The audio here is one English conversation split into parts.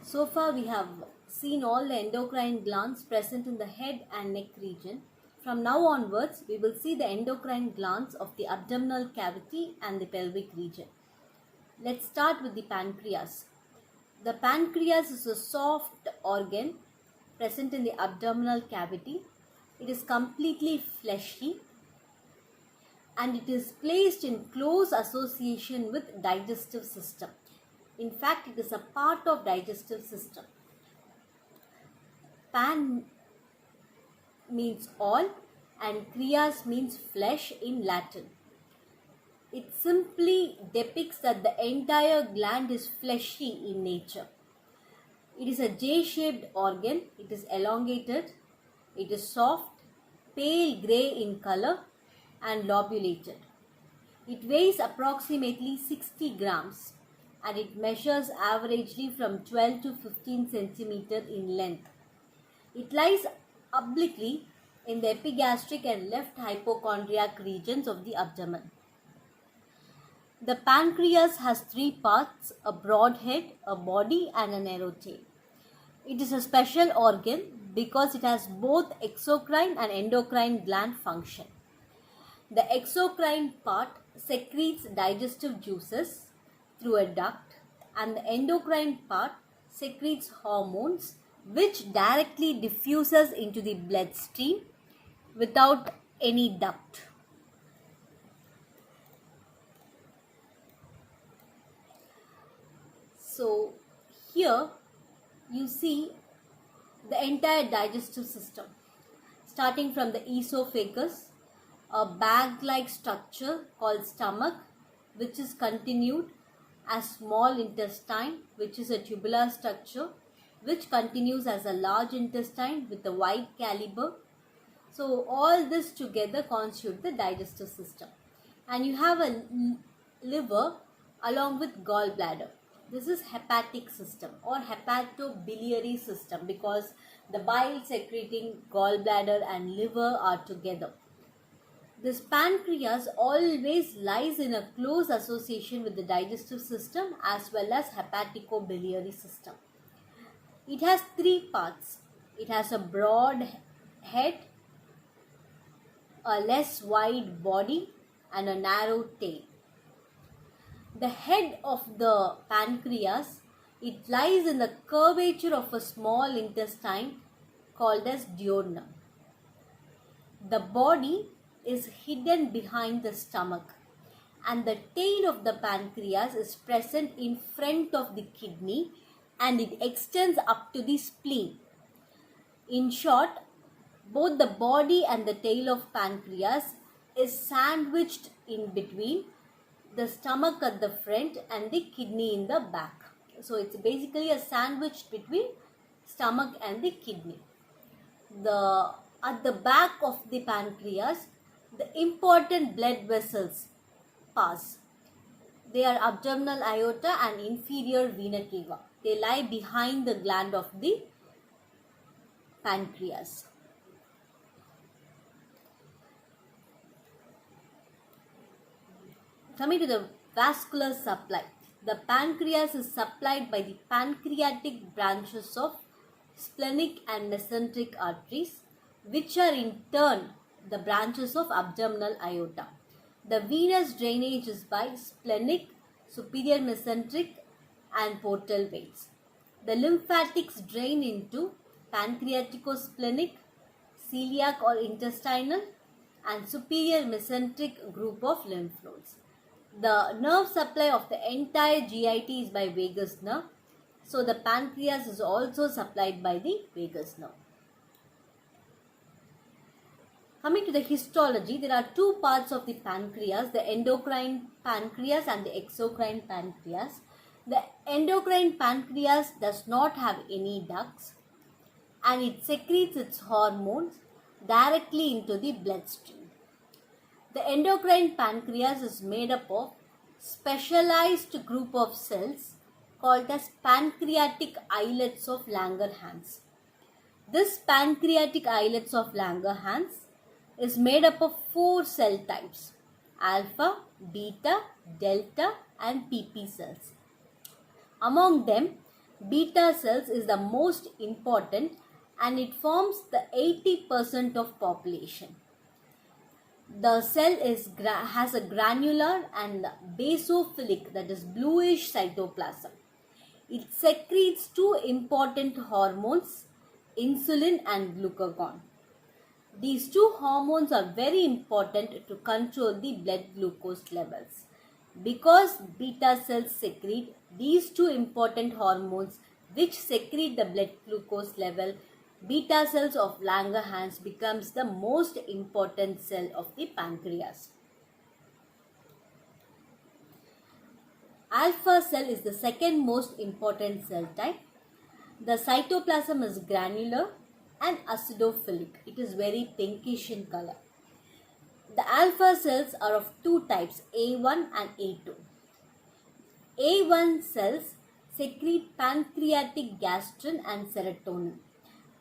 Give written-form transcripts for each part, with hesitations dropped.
So far, we have seen all the endocrine glands present in the head and neck region. From now onwards, we will see the endocrine glands of the abdominal cavity and the pelvic region. Let's start with the pancreas. The pancreas is a soft organ present in the abdominal cavity. It is completely fleshy and it is placed in close association with digestive system. In fact, it is a part of digestive system. Pan means all and krias means flesh in Latin. It simply depicts that the entire gland is fleshy in nature. It is a J-shaped organ. It is elongated. It is soft, pale grey in color and lobulated. It weighs approximately 60 grams and it measures averagely from 12 to 15 centimeters in length. It lies obliquely in the epigastric and left hypochondriac regions of the abdomen. The pancreas has three parts: a broad head, a body and a narrow tail. It is a special organ because it has both exocrine and endocrine gland function. The exocrine part secretes digestive juices through a duct and the endocrine part secretes hormones which directly diffuses into the bloodstream without any duct. So here you see the entire digestive system, starting from the esophagus, a bag-like structure called stomach, which is continued as small intestine, which is a tubular structure, which continues as a large intestine with a wide caliber. So all this together constitute the digestive system. And you have a liver along with gallbladder. This is hepatic system or hepatobiliary system because the bile secreting gallbladder and liver are together. This pancreas always lies in a close association with the digestive system as well as hepaticobiliary system. It has three parts. It has a broad head, a less wide body and a narrow tail. The head of the pancreas, it lies in the curvature of a small intestine called as duodenum. The body is hidden behind the stomach and the tail of the pancreas is present in front of the kidney and it extends up to the spleen. In short, both the body and the tail of pancreas is sandwiched in between the stomach at the front and the kidney in the back. So it's basically a sandwich between stomach and the kidney. At the back of the pancreas, the important blood vessels pass. They are abdominal aorta and inferior vena cava. They lie behind the gland of the pancreas. Coming to the vascular supply, the pancreas is supplied by the pancreatic branches of splenic and mesenteric arteries, which are in turn the branches of abdominal aorta. The venous drainage is by splenic, superior mesenteric and portal veins. The lymphatics drain into pancreatico-splenic, celiac or intestinal and superior mesenteric group of lymph nodes. The nerve supply of the entire GIT is by vagus nerve. So the pancreas is also supplied by the vagus nerve. Coming to the histology, there are two parts of the pancreas, the endocrine pancreas and the exocrine pancreas. The endocrine pancreas does not have any ducts and it secretes its hormones directly into the bloodstream. The endocrine pancreas is made up of specialized group of cells called as pancreatic islets of Langerhans. This pancreatic islets of Langerhans is made up of four cell types: alpha, beta, delta and PP cells. Among them, Beta cells is the most important and it forms the 80% of population. The cell has a granular and basophilic, that is bluish cytoplasm. It secretes two important hormones, insulin and glucagon. These two hormones are very important to control the blood glucose levels. Because beta cells secrete these two important hormones which secrete the blood glucose level, beta cells of Langerhans becomes the most important cell of the pancreas. Alpha cell is the second most important cell type. The cytoplasm is granular and acidophilic. It is very pinkish in color. The alpha cells are of two types, A1 and A2. A1 cells secrete pancreatic gastrin and serotonin.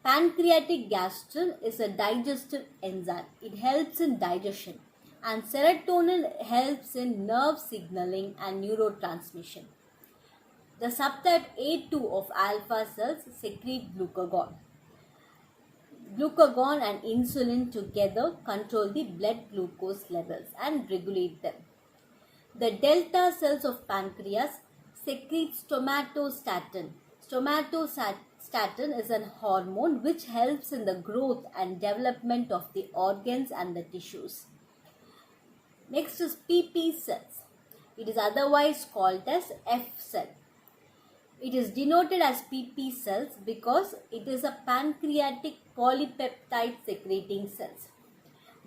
Pancreatic gastrin is a digestive enzyme. It helps in digestion, and serotonin helps in nerve signaling and neurotransmission. The subtype A2 of alpha cells secrete glucagon. Glucagon and insulin together control the blood glucose levels and regulate them. The delta cells of pancreas secrete stomatostatin. Stomatostatin is a hormone which helps in the growth and development of the organs and the tissues. Next is PP cells. It is otherwise called as F cell. It is denoted as PP cells because it is a pancreatic polypeptide secreting cells.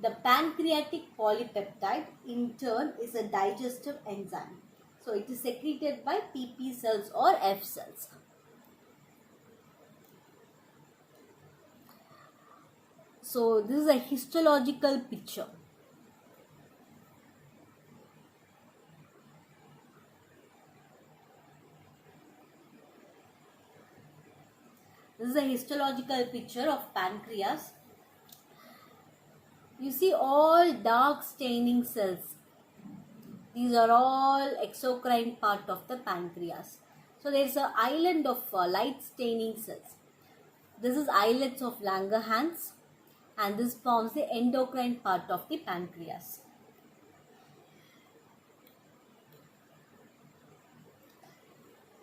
The pancreatic polypeptide in turn is a digestive enzyme. So it is secreted by PP cells or F cells. So this is a histological picture. This is a histological picture of pancreas. You see all dark staining cells. These are all exocrine part of the pancreas. So there is an island of light staining cells. This is islets of Langerhans, and this forms the endocrine part of the pancreas.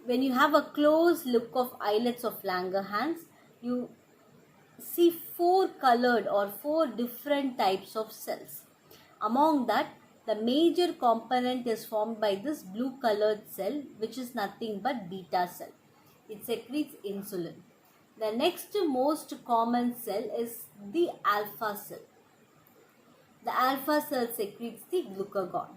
When you have a close look of islets of Langerhans, you see four colored or four different types of cells. Among that, the major component is formed by this blue colored cell, which is nothing but beta cell. It secretes insulin. The next most common cell is the alpha cell. The alpha cell secretes the glucagon.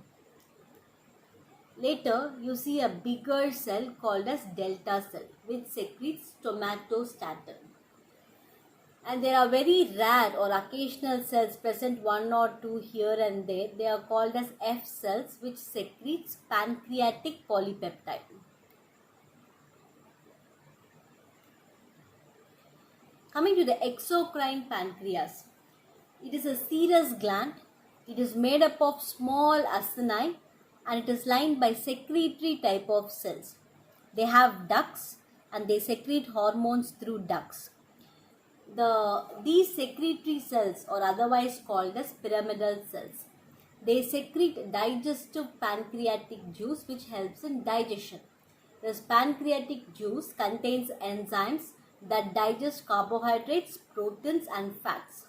Later, you see a bigger cell called as delta cell, which secretes stomatostatin. And there are very rare or occasional cells present, one or two here and there. They are called as F cells, which secretes pancreatic polypeptide. Coming to the exocrine pancreas. It is a serous gland. It is made up of small acini and it is lined by secretory type of cells. They have ducts and they secrete hormones through ducts. These secretory cells are otherwise called as pyramidal cells. They secrete digestive pancreatic juice which helps in digestion. This pancreatic juice contains enzymes that digest carbohydrates, proteins and fats.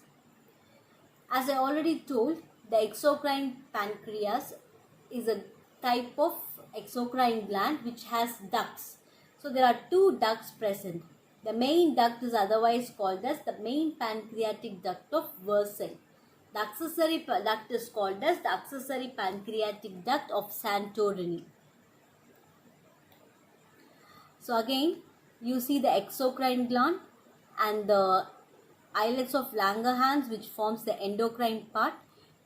As I already told, the exocrine pancreas is a type of exocrine gland which has ducts. So there are two ducts present. The main duct is otherwise called as the main pancreatic duct of Wirsing. The accessory duct is called as the accessory pancreatic duct of Santorini. So again, you see the exocrine gland and the islets of Langerhans which forms the endocrine part.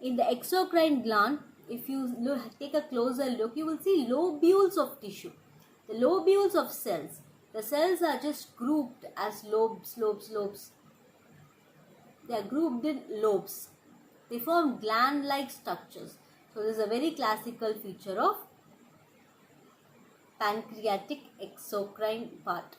In the exocrine gland, if you take a closer look, you will see lobules of tissue. The lobules of cells. The cells are just grouped as lobes. They are grouped in lobes. They form gland-like structures. So this is a very classical feature of pancreatic exocrine part.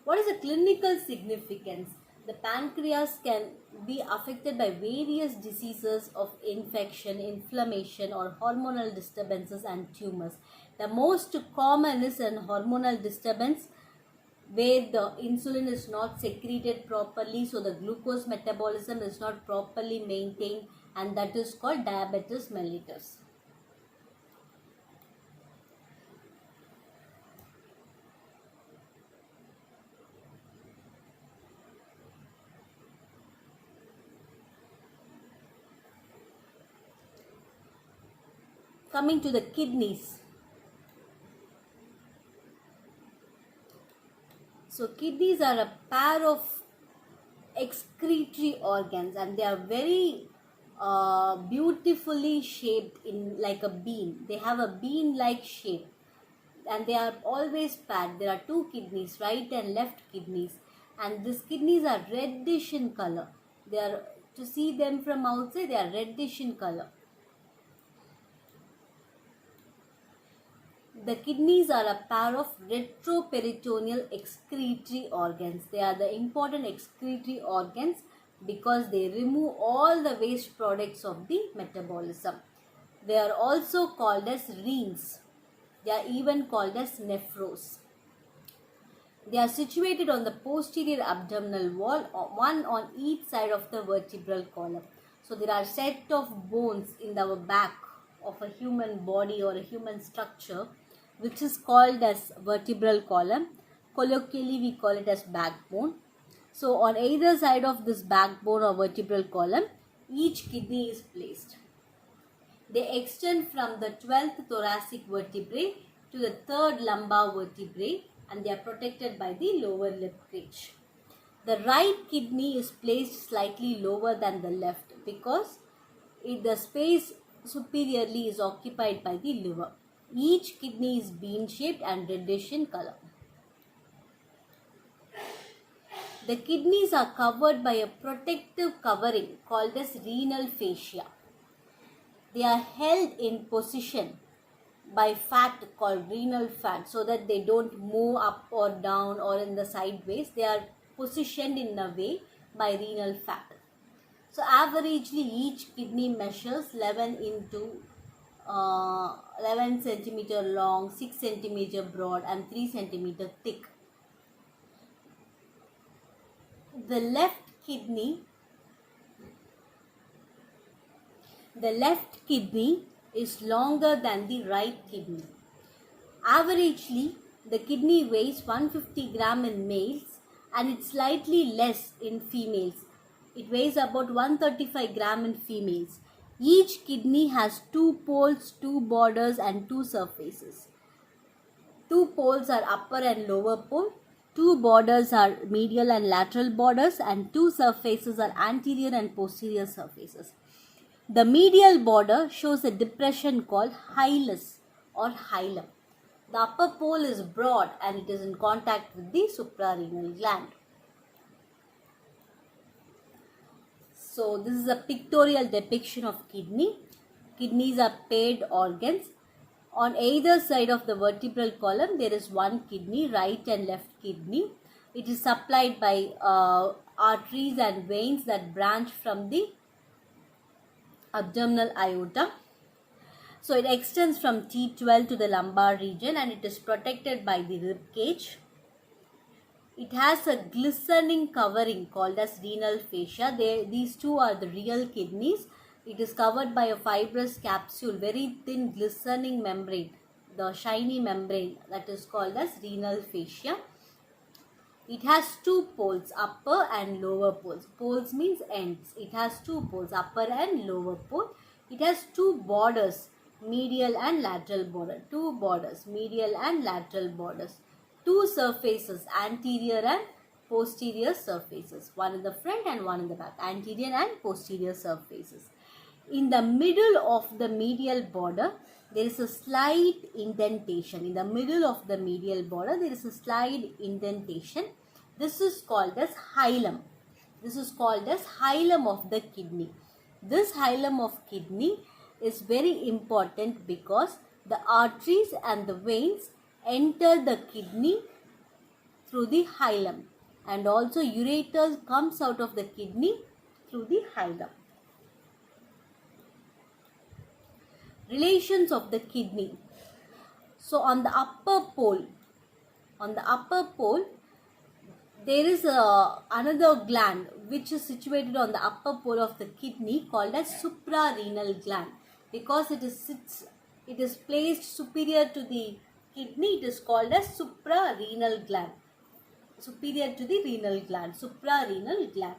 What is the clinical significance? The pancreas can be affected by various diseases of infection, inflammation, or hormonal disturbances and tumors. The most common is an hormonal disturbance where the insulin is not secreted properly, so the glucose metabolism is not properly maintained, and that is called diabetes mellitus. Coming to the kidneys. So kidneys are a pair of excretory organs, and they are very beautifully shaped in like a bean. They have a bean-like shape, and they are always paired. There are two kidneys, right and left kidneys, and these kidneys are reddish in color. They are, to see them from outside, they are reddish in color. The kidneys are a pair of retroperitoneal excretory organs. They are the important excretory organs because they remove all the waste products of the metabolism. They are also called as renes. They are even called as nephros. They are situated on the posterior abdominal wall, one on each side of the vertebral column. So there are a set of bones in the back of a human body or a human structure, which is called as vertebral column. Colloquially, we call it as backbone. So on either side of this backbone or vertebral column, each kidney is placed. They extend from the 12th thoracic vertebrae to the 3rd lumbar vertebrae, and they are protected by the lower lip cage. The right kidney is placed slightly lower than the left because the space superiorly is occupied by the liver. Each kidney is bean-shaped and reddish in color. The kidneys are covered by a protective covering called as renal fascia. They are held in position by fat called renal fat, so that they don't move up or down or in the sideways. They are positioned in a way by renal fat. So averagely each kidney measures 11 centimeter long, 6 centimeter broad, and 3 centimeter thick. The left kidney is longer than the right kidney. Averagely, the kidney weighs 150 gram in males and it's slightly less in females. It weighs about 135 gram in females. Each kidney has 2 poles, 2 borders, and 2 surfaces. 2 poles are upper and lower pole. 2 borders are medial and lateral borders, and 2 surfaces are anterior and posterior surfaces. The medial border shows a depression called hilus or hilum. The upper pole is broad and it is in contact with the suprarenal gland. So this is a pictorial depiction of kidney. Kidneys are paired organs. On either side of the vertebral column, there is one kidney, right and left kidney. It is supplied by arteries and veins that branch from the abdominal aorta. So it extends from T12 to the lumbar region and it is protected by the rib cage. It has a glistening covering called as renal fascia. These two are the real kidneys. It is covered by a fibrous capsule, very thin glistening membrane, the shiny membrane that is called as renal fascia. It has 2 poles, upper and lower poles. Poles means ends. It has 2 poles, upper and lower pole. It has 2 borders, medial and lateral border. 2 borders, medial and lateral borders. 2 surfaces, anterior and posterior surfaces. One in the front and one in the back. Anterior and posterior surfaces. In the middle of the medial border, there is a slight indentation. In the middle of the medial border, there is a slight indentation. This is called as hilum. This is called as hilum of the kidney. This hilum of kidney is very important because the arteries and the veins enter the kidney through the hilum, and also ureter comes out of the kidney through the hilum. Relations of the kidney. So on the upper pole, there is another gland which is situated on the upper pole of the kidney called as suprarenal gland. Because it is placed superior to the kidney, it is called as suprarenal gland. Superior to the renal gland, suprarenal gland.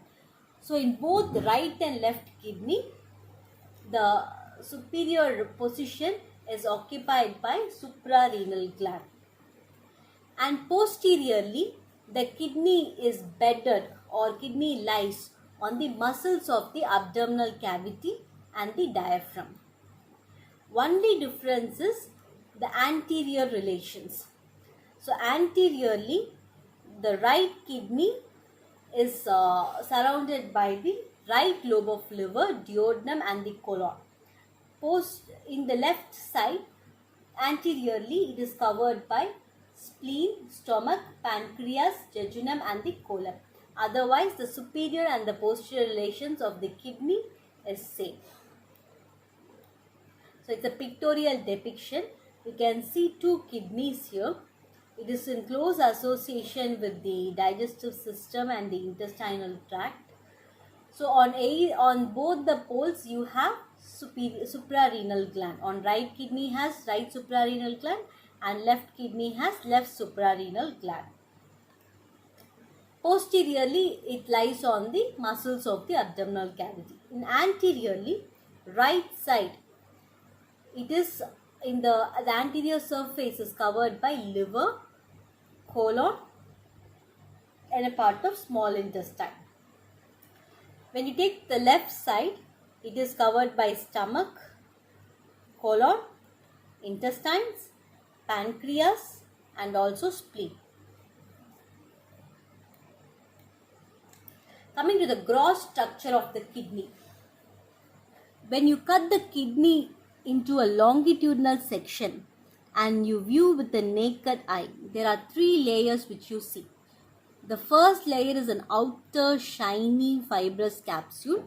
So in both the right and left kidney, the superior position is occupied by suprarenal gland. And posteriorly, the kidney is bedded, or kidney lies on the muscles of the abdominal cavity and the diaphragm. Only difference is the anterior relations. So anteriorly, the right kidney is surrounded by the right lobe of liver, duodenum and the colon. In the left side, anteriorly, it is covered by spleen, stomach, pancreas, jejunum and the colon. Otherwise, the superior and the posterior relations of the kidney is same. So it's a pictorial depiction. You can see two kidneys here. It is in close association with the digestive system and the intestinal tract. So on both the poles you have suprarenal gland. On right kidney has right suprarenal gland and left kidney has left suprarenal gland. Posteriorly, it lies on the muscles of the abdominal cavity. In anteriorly, right side, it is in the anterior surface is covered by liver, colon and a part of small intestine. When you take the left side, it is covered by stomach, colon, intestines, pancreas and also spleen. Coming to the gross structure of the kidney. When you cut the kidney into a longitudinal section and you view with the naked eye, there are three layers which you see. The first layer is an outer shiny fibrous capsule.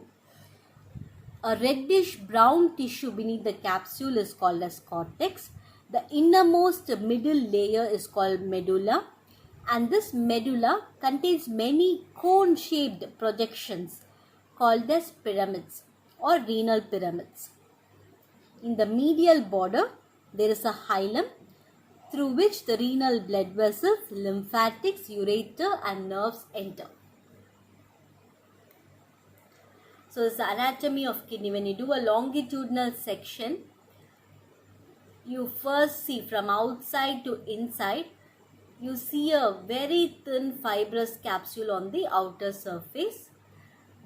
A reddish brown tissue beneath the capsule is called as cortex. The innermost middle layer is called medulla, and this medulla contains many cone-shaped projections called as pyramids or renal pyramids. In the medial border, there is a hilum through which the renal blood vessels, lymphatics, ureter and nerves enter. So this is the anatomy of kidney. When you do a longitudinal section, you first see from outside to inside, you see a very thin fibrous capsule on the outer surface.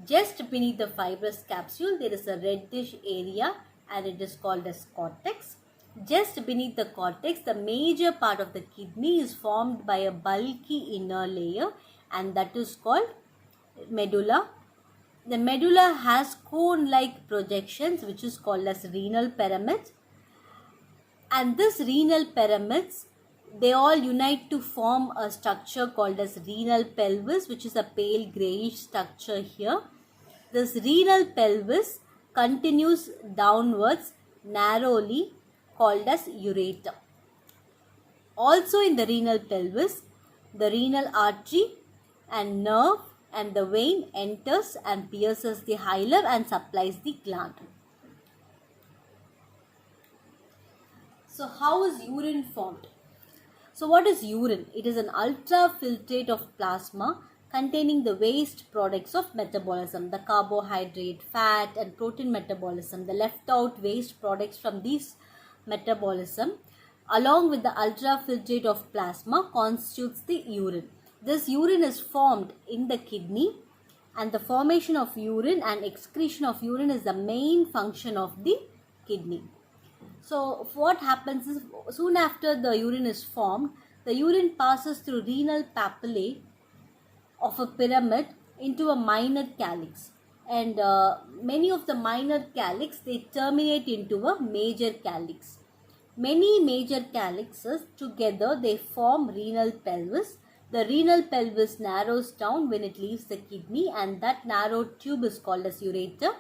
Just beneath the fibrous capsule, there is a reddish area and it is called as cortex. Just beneath the cortex, the major part of the kidney is formed by a bulky inner layer and that is called medulla. The medulla has cone-like projections which is called as renal pyramids. And this renal pyramids, they all unite to form a structure called as renal pelvis, which is a pale greyish structure here. This renal pelvis continues downwards narrowly called as ureter. Also in the renal pelvis, the renal artery and nerve and the vein enters and pierces the hilum and supplies the gland. So how is urine formed? So what is urine? It is an ultrafiltrate of plasma containing the waste products of metabolism, the carbohydrate, fat and protein metabolism. The left out waste products from these metabolism along with the ultrafiltrate of plasma constitutes the urine. This urine is formed in the kidney, and the formation of urine and excretion of urine is the main function of the kidney. So what happens is, soon after the urine is formed, the urine passes through renal papillae of a pyramid into a minor calyx, and many of the minor calyx, they terminate into a major calyx. Many major calyxes together, they form renal pelvis, the renal pelvis narrows down when it leaves the kidney, and that narrow tube is called as ureter.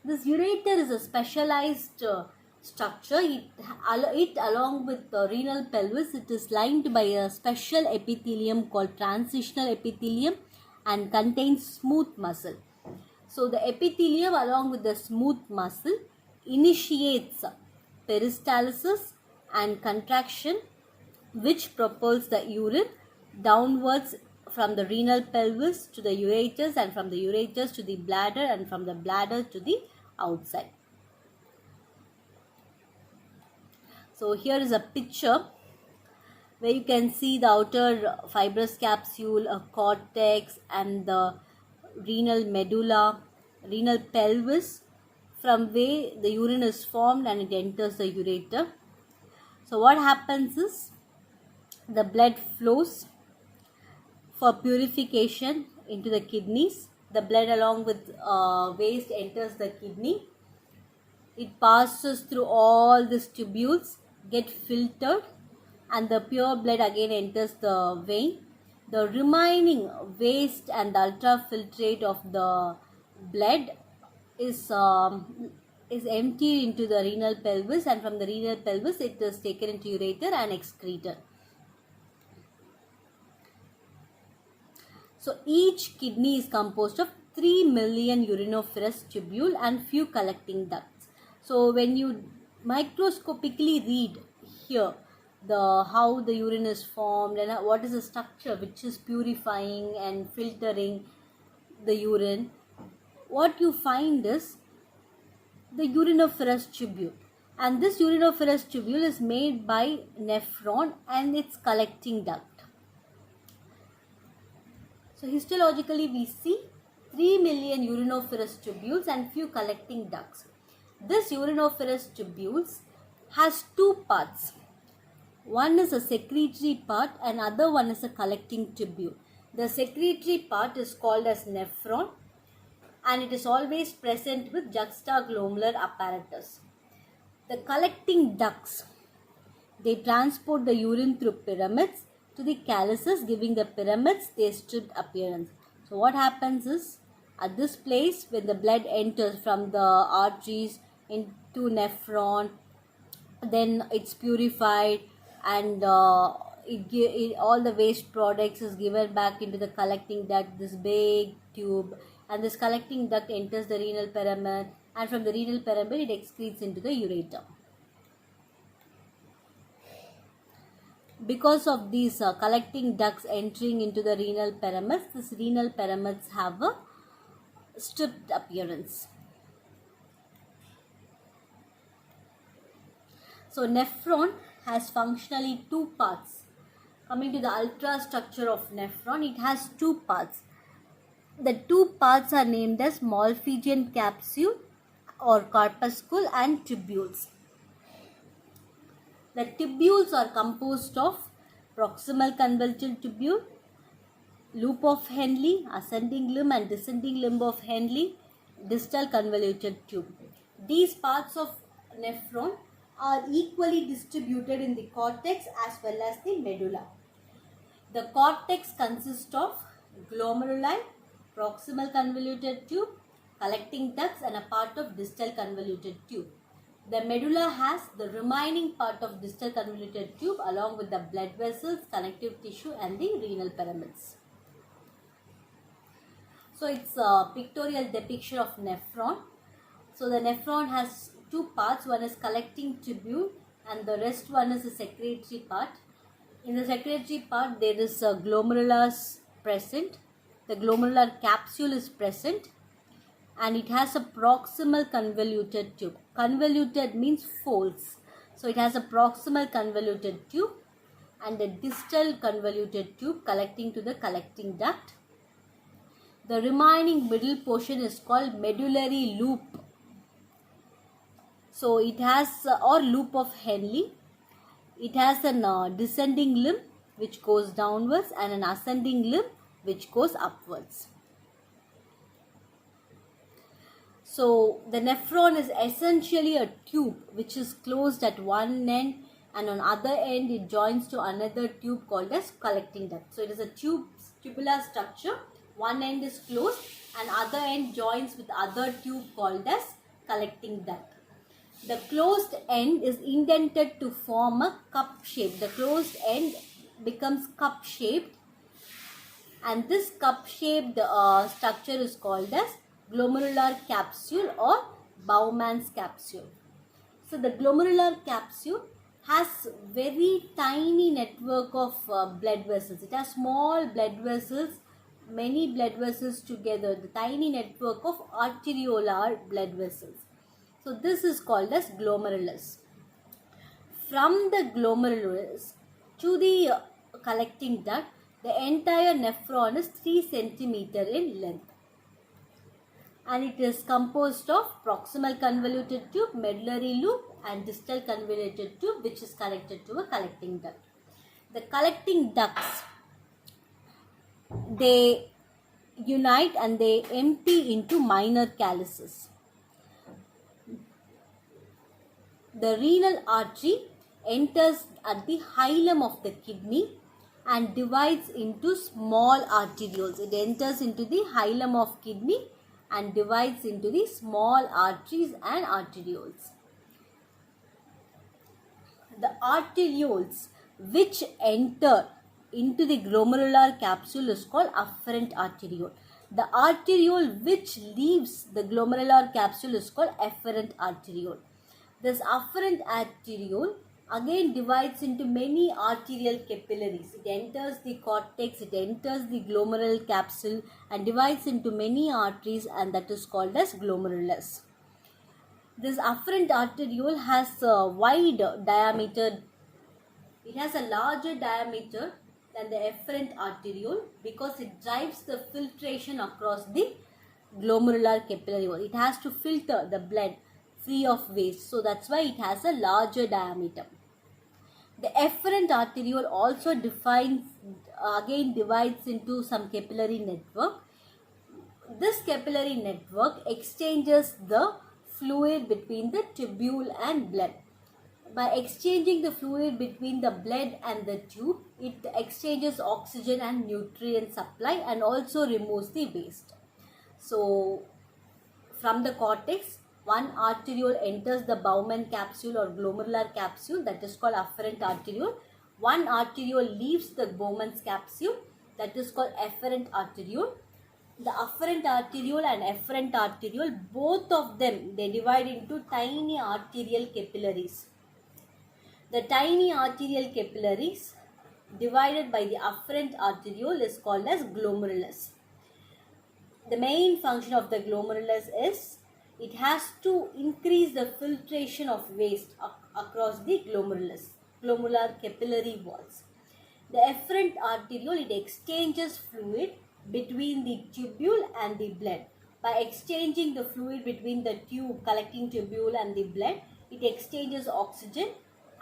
This ureter is a specialized structure. It along with the renal pelvis, it is lined by a special epithelium called transitional epithelium and contains smooth muscle. So the epithelium along with the smooth muscle initiates peristalsis and contraction, which propels the urine downwards from the renal pelvis to the ureters, and from the ureters to the bladder, and from the bladder to the outside. So here is a picture where you can see the outer fibrous capsule, a cortex, and the renal medulla, renal pelvis, from where the urine is formed and it enters the ureter. So what happens is the blood flows for purification into the kidneys. The blood along with waste enters the kidney. It passes through all these tubules, get filtered, and the pure blood again enters the vein. The remaining waste and the ultrafiltrate of the blood is emptied into the renal pelvis, and from the renal pelvis it is taken into ureter and excreted. So each kidney is composed of 3 million urinoferous tubule and few collecting ducts. So when you microscopically read here how the urine is formed and what is the structure which is purifying and filtering the urine, what you find is the urinoferous tubule, and this urinoferous tubule is made by nephron and its collecting duct. So histologically we see 3 million urinoferous tubules and few collecting ducts. This urinoferous tubules has two parts. One is a secretory part and other one is a collecting tubule. The secretory part is called as nephron, and it is always present with juxtaglomerular apparatus. The collecting ducts, they transport the urine through pyramids to the calyces, giving the pyramids their stripped appearance. So what happens is, at this place, when the blood enters from the arteries into nephron, then it's purified, and all the waste products is given back into the collecting duct, this big tube, and this collecting duct enters the renal pyramid, and from the renal pyramid it excretes into the ureter. Because of these collecting ducts entering into the renal pyramids, these renal pyramids have a stripped appearance. So nephron has functionally two parts. Coming to the ultrastructure of nephron, it has two parts. The two parts are named as Malpighian capsule or corpuscle and tubules. The tubules are composed of proximal convoluted tubule, loop of Henle, ascending limb and descending limb of Henle, distal convoluted tube. These parts of nephron are equally distributed in the cortex as well as the medulla. The cortex consists of glomeruli, proximal convoluted tube, collecting ducts and a part of distal convoluted tube. The medulla has the remaining part of distal convoluted tube along with the blood vessels, connective tissue and the renal pyramids. So it's a pictorial depiction of nephron. So the nephron has two parts. One is collecting tubule and the rest one is the secretory part. In the secretory part there is a glomerulus present. The glomerular capsule is present, and it has a proximal convoluted tube. Convoluted means folds. So it has a proximal convoluted tube and a distal convoluted tube collecting to the collecting duct. The remaining middle portion is called medullary loop. So it has, or loop of Henle. It has a descending limb which goes downwards and an ascending limb which goes upwards. So the nephron is essentially a tube which is closed at one end and on other end it joins to another tube called as collecting duct. So it is a tubular structure. One end is closed and other end joins with other tube called as collecting duct. The closed end is indented to form a cup shape. The closed end becomes cup shaped, and this cup shaped structure is called as glomerular capsule or Bowman's capsule. So the glomerular capsule has very tiny network of blood vessels. It has small blood vessels, many blood vessels together, the tiny network of arteriolar blood vessels. So this is called as glomerulus. From the glomerulus to the collecting duct, the entire nephron is 3 centimeter in length. And it is composed of proximal convoluted tube, medullary loop and distal convoluted tube, which is connected to a collecting duct. The collecting ducts, they unite and they empty into minor calyces. The renal artery enters at the hilum of the kidney and divides into small arterioles. It enters into the hilum of kidney and divides into the small arteries and arterioles. The arterioles which enter into the glomerular capsule is called afferent arteriole. The arteriole which leaves the glomerular capsule is called efferent arteriole. This afferent arteriole again divides into many arterial capillaries. It enters the cortex, it enters the glomerular capsule and divides into many arteries, and that is called as glomerulus. This afferent arteriole has a wide diameter. It has a larger diameter than the efferent arteriole because it drives the filtration across the glomerular capillary wall. It has to filter the blood free of waste. So that's why it has a larger diameter. The efferent arteriole also divides into some capillary network. This capillary network exchanges the fluid between the tubule and blood. By exchanging the fluid between the blood and the tube, it exchanges oxygen and nutrient supply and also removes the waste. So from the cortex, one arteriole enters the Bowman capsule or glomerular capsule, that is called afferent arteriole. One arteriole leaves the Bowman's capsule, that is called efferent arteriole. The afferent arteriole and efferent arteriole, both of them, they divide into tiny arterial capillaries. The tiny arterial capillaries divided by the afferent arteriole is called as glomerulus. The main function of the glomerulus is it has to increase the filtration of waste across the glomerular capillary walls. The efferent arteriole, it exchanges fluid between the tubule and the blood. By exchanging the fluid between the collecting tubule and the blood, it exchanges oxygen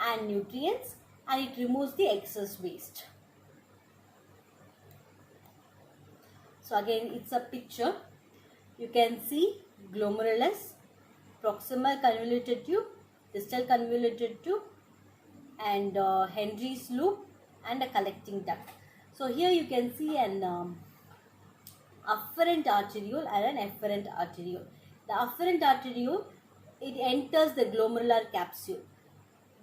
and nutrients and it removes the excess waste. So again, it's a picture. You can see glomerulus, proximal convoluted tube, distal convoluted tube, and Henry's loop and a collecting duct. So here you can see an afferent arteriole and an efferent arteriole. The afferent arteriole, it enters the glomerular capsule.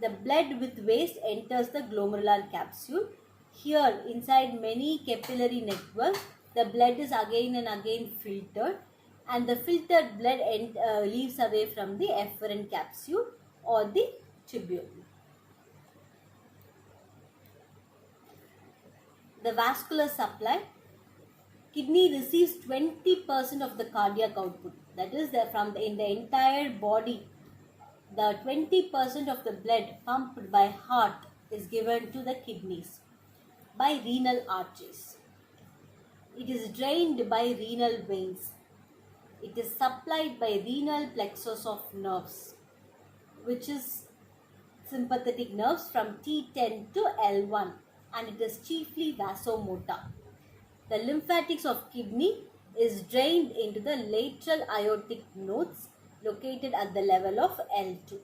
The blood with waste enters the glomerular capsule. Here inside many capillary networks, the blood is again and again filtered, and the filtered blood leaves away from the efferent capsule or the tubule. The vascular supply. Kidney receives 20% of the cardiac output. That is, in the entire body, the 20% of the blood pumped by heart is given to the kidneys by renal arteries. It is drained by renal veins. It is supplied by renal plexus of nerves, which is sympathetic nerves from T10 to L1, and it is chiefly vasomotor. The lymphatics of kidney is drained into the lateral aortic nodes located at the level of L2.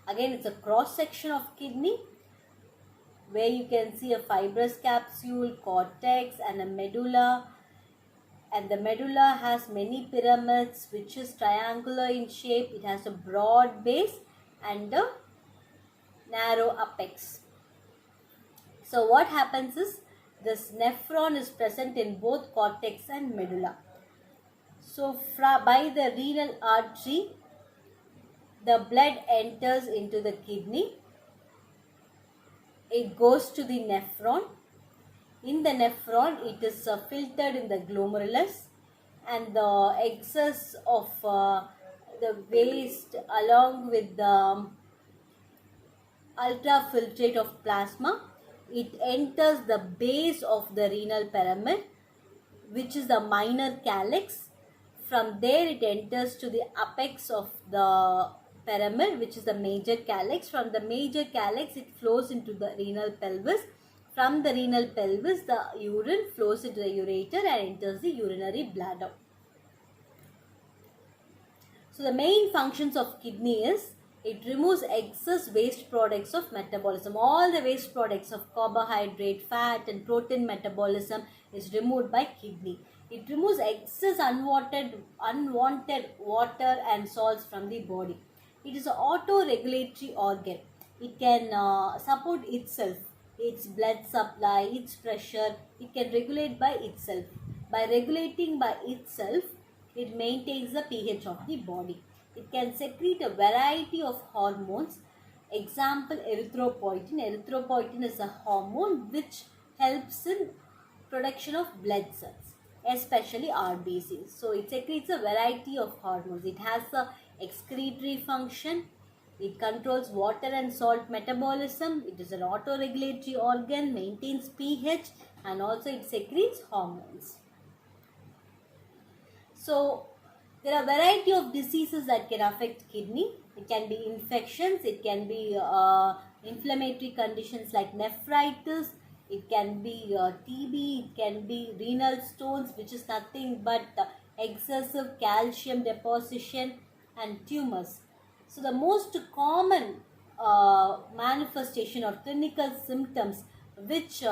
Again, it's a cross section of kidney where you can see a fibrous capsule, cortex, and a medulla. And the medulla has many pyramids, which is triangular in shape. It has a broad base and a narrow apex. So what happens is this nephron is present in both cortex and medulla. So by the renal artery, the blood enters into the kidney. It goes to the nephron. In the nephron, it is filtered in the glomerulus, and the excess of the waste along with the ultrafiltrate of plasma, it enters the base of the renal pyramid, which is the minor calyx. From there it enters to the apex of the pyramid, which is the major calyx. From the major calyx it flows into the renal pelvis. From the renal pelvis the urine flows into the ureter and enters the urinary bladder. So the main functions of kidney is it removes excess waste products of metabolism. All the waste products of carbohydrate, fat and protein metabolism is removed by kidney. It removes excess unwanted water and salts from the body. It is an auto-regulatory organ. It can support itself, its blood supply, its pressure. It can regulate by itself. By regulating by itself, it maintains the pH of the body. It can secrete a variety of hormones. Example, erythropoietin. Erythropoietin is a hormone which helps in production of blood cells, especially RBCs. So it secretes a variety of hormones. It has a excretory function. It controls water and salt metabolism. It is an auto-regulatory organ, maintains pH, and also it secretes hormones. So there are a variety of diseases that can affect kidney. It can be infections, it can be inflammatory conditions like nephritis, it can be TB, it can be renal stones, which is nothing but excessive calcium deposition, and tumors. So the most common manifestation or clinical symptoms which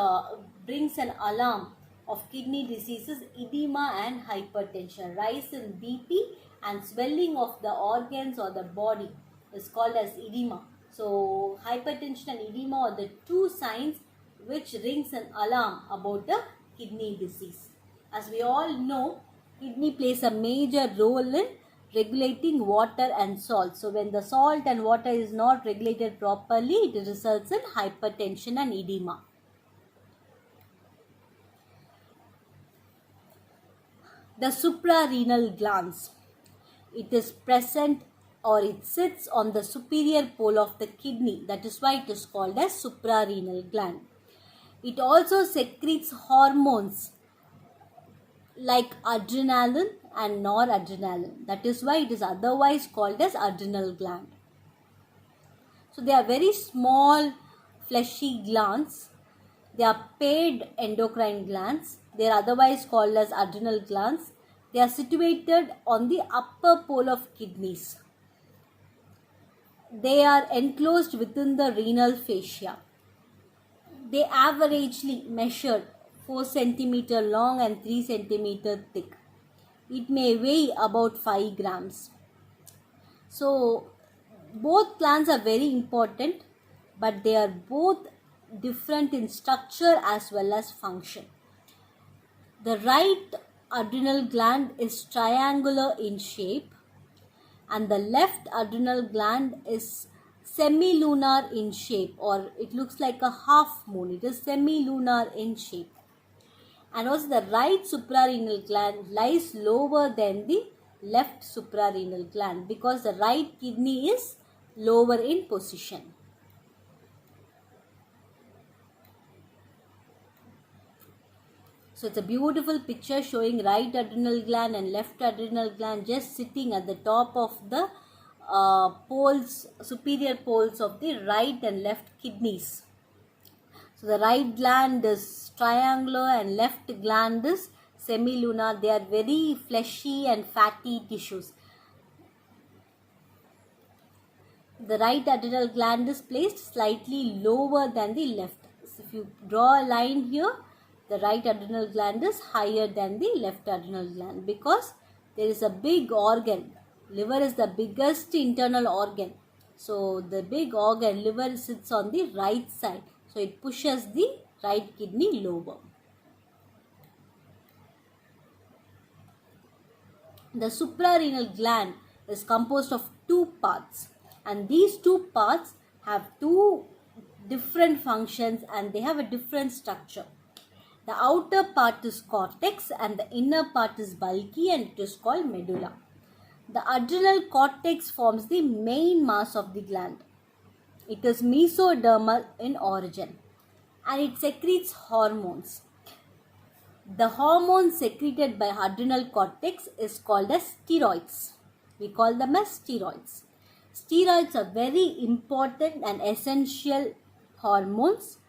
brings an alarm of kidney diseases, edema and hypertension. Rise in BP and swelling of the organs or the body is called as edema. So hypertension and edema are the two signs which rings an alarm about a kidney disease. As we all know, kidney plays a major role in regulating water and salt. So when the salt and water is not regulated properly, it results in hypertension and edema. The suprarenal glands. It is present or it sits on the superior pole of the kidney. That is why it is called as suprarenal gland. It also secretes hormones like adrenaline and noradrenaline. That is why it is otherwise called as adrenal gland. So they are very small fleshy glands. They are paired endocrine glands. They are otherwise called as adrenal glands. They are situated on the upper pole of kidneys. They are enclosed within the renal fascia. They averagely measure 4 cm long and 3 cm thick. It may weigh about 5 grams. So both glands are very important, but they are both different in structure as well as function. The right adrenal gland is triangular in shape and the left adrenal gland is semilunar in shape, or it looks like a half moon. It is semilunar in shape. And also the right suprarenal gland lies lower than the left suprarenal gland because the right kidney is lower in position. So it's a beautiful picture showing right adrenal gland and left adrenal gland just sitting at the top of the superior poles of the right and left kidneys. So the right gland is triangular and left gland is semilunar. They are very fleshy and fatty tissues. The right adrenal gland is placed slightly lower than the left. So if you draw a line here, the right adrenal gland is higher than the left adrenal gland because there is a big organ. Liver is the biggest internal organ. So the big organ, liver, sits on the right side. So it pushes the right kidney lower. The suprarenal gland is composed of two parts, and these two parts have two different functions and they have a different structure. The outer part is cortex and the inner part is bulky and it is called medulla. The adrenal cortex forms the main mass of the gland. It is mesodermal in origin and it secretes hormones. The hormone secreted by adrenal cortex is called as steroids. We call them as steroids. Steroids are very important and essential hormones.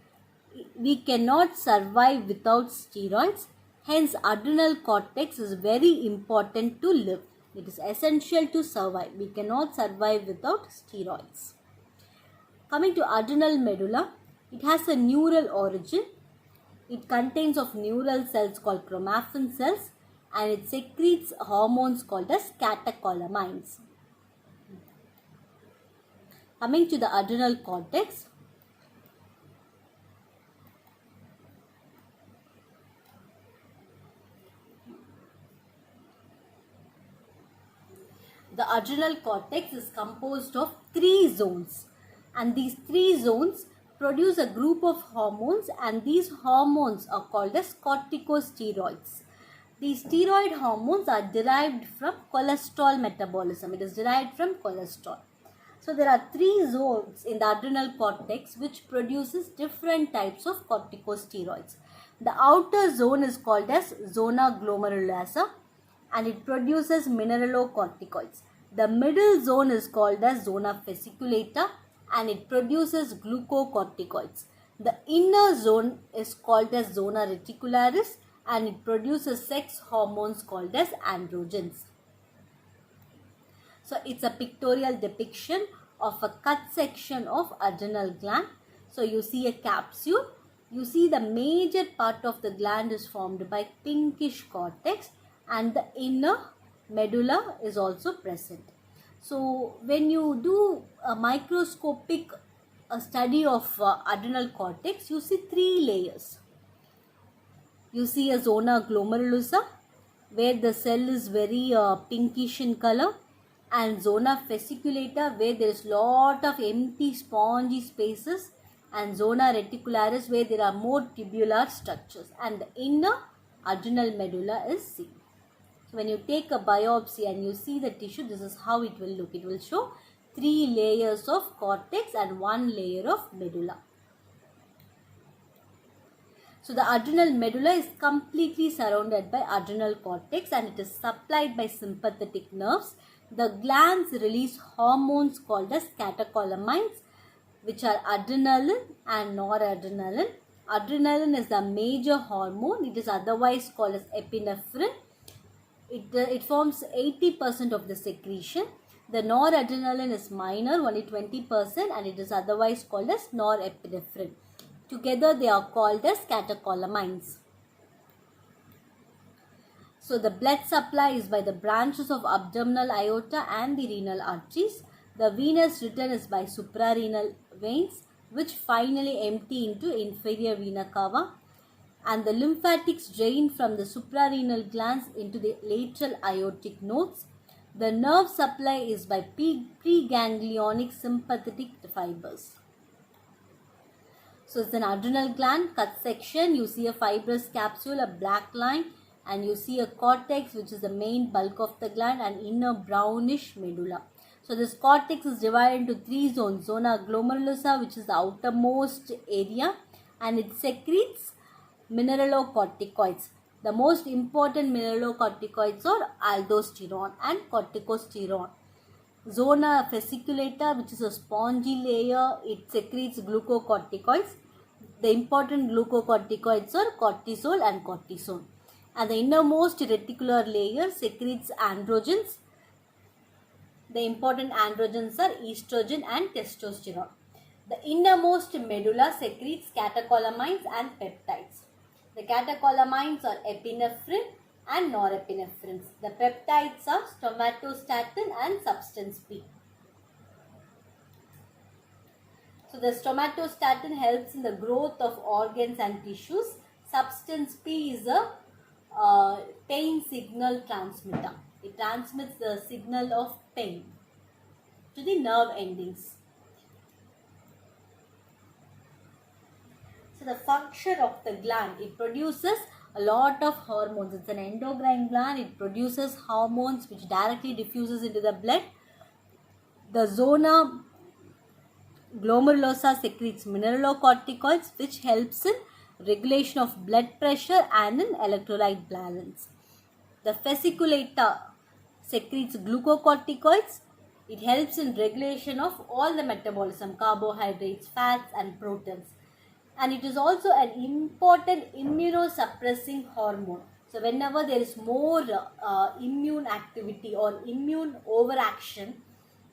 We cannot survive without steroids. Hence, adrenal cortex is very important to live. It is essential to survive. We cannot survive without steroids. Coming to adrenal medulla, it has a neural origin. It contains of neural cells called chromaffin cells and it secretes hormones called as catecholamines. Coming to the adrenal cortex, the adrenal cortex is composed of three zones and these three zones produce a group of hormones and these hormones are called as corticosteroids. These steroid hormones are derived from cholesterol metabolism. It is derived from cholesterol. So there are three zones in the adrenal cortex which produces different types of corticosteroids. The outer zone is called as zona glomerulosa and it produces mineralocorticoids. The middle zone is called as zona fasciculata and it produces glucocorticoids. The inner zone is called as zona reticularis and it produces sex hormones called as androgens. So it's a pictorial depiction of a cut section of adrenal gland. So you see a capsule. You see the major part of the gland is formed by pinkish cortex and the inner medulla is also present. So when you do a microscopic study of adrenal cortex, you see three layers. You see a zona glomerulosa where the cell is very pinkish in color and zona fasciculata where there is lot of empty spongy spaces and zona reticularis where there are more tubular structures and the inner adrenal medulla is seen. So when you take a biopsy and you see the tissue, this is how it will look. It will show three layers of cortex and one layer of medulla. So the adrenal medulla is completely surrounded by adrenal cortex and it is supplied by sympathetic nerves. The glands release hormones called as catecholamines which are adrenaline and noradrenaline. Adrenaline is the major hormone. It is otherwise called as epinephrine. It forms 80% of the secretion. The noradrenaline is minor, only 20%, and it is otherwise called as norepinephrine. Together they are called as catecholamines. So the blood supply is by the branches of abdominal aorta and the renal arteries. The venous return is by suprarenal veins which finally empty into inferior vena cava. And the lymphatics drain from the suprarenal glands into the lateral aortic nodes. The nerve supply is by preganglionic sympathetic fibers. So it's an adrenal gland cut section. You see a fibrous capsule, a black line, and you see a cortex which is the main bulk of the gland and inner brownish medulla. So this cortex is divided into three zones. Zona glomerulosa which is the outermost area and it secretes mineralocorticoids. The most important mineralocorticoids are aldosterone and corticosterone. Zona fasciculata which is a spongy layer, it secretes glucocorticoids. The important glucocorticoids are cortisol and cortisone. And the innermost reticular layer secretes androgens. The important androgens are estrogen and testosterone. The innermost medulla secretes catecholamines and peptides. The catecholamines are epinephrine and norepinephrine. The peptides are somatostatin and substance P. So the somatostatin helps in the growth of organs and tissues. Substance P is a pain signal transmitter. It transmits the signal of pain to the nerve endings. So the function of the gland, it produces a lot of hormones. It's an endocrine gland. It produces hormones which directly diffuses into the blood. The zona glomerulosa secretes mineralocorticoids which helps in regulation of blood pressure and in electrolyte balance. The fasciculata secretes glucocorticoids. It helps in regulation of all the metabolism, carbohydrates, fats and proteins. And it is also an important immunosuppressing hormone. So whenever there is more immune activity or immune overaction,